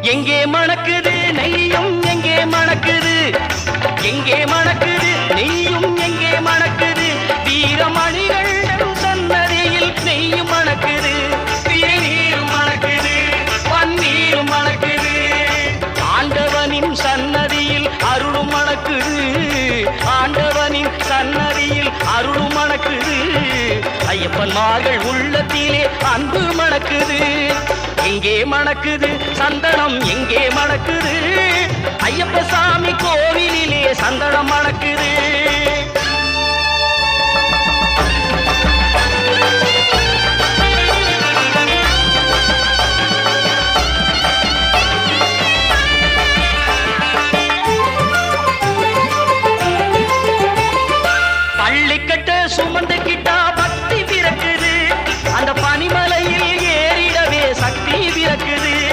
எங்கே மணக்குது நெய்யும் எங்கே மணக்குது, எங்கே மணக்குது நெய்யும் எங்கே மணக்குது, வீரமணிகள் சன்னதியில் நெய்யும் மணக்குது, நீரும் மணக்குது, பன்னீரும் மணக்குது, ஆண்டவனின் சன்னதியில் அருளும் மணக்குது, ஆண்டவனின் சன்னதியில் அருளும் மணக்குது, ஐயப்பன்மார்கள் உள்ளத்திலே அன்பு மணக்குது. எங்கே மணக்குது சந்தனம் எங்கே மணக்குது, ஐயப்ப சாமி கோவிலிலே சந்தனம் மணக்குது.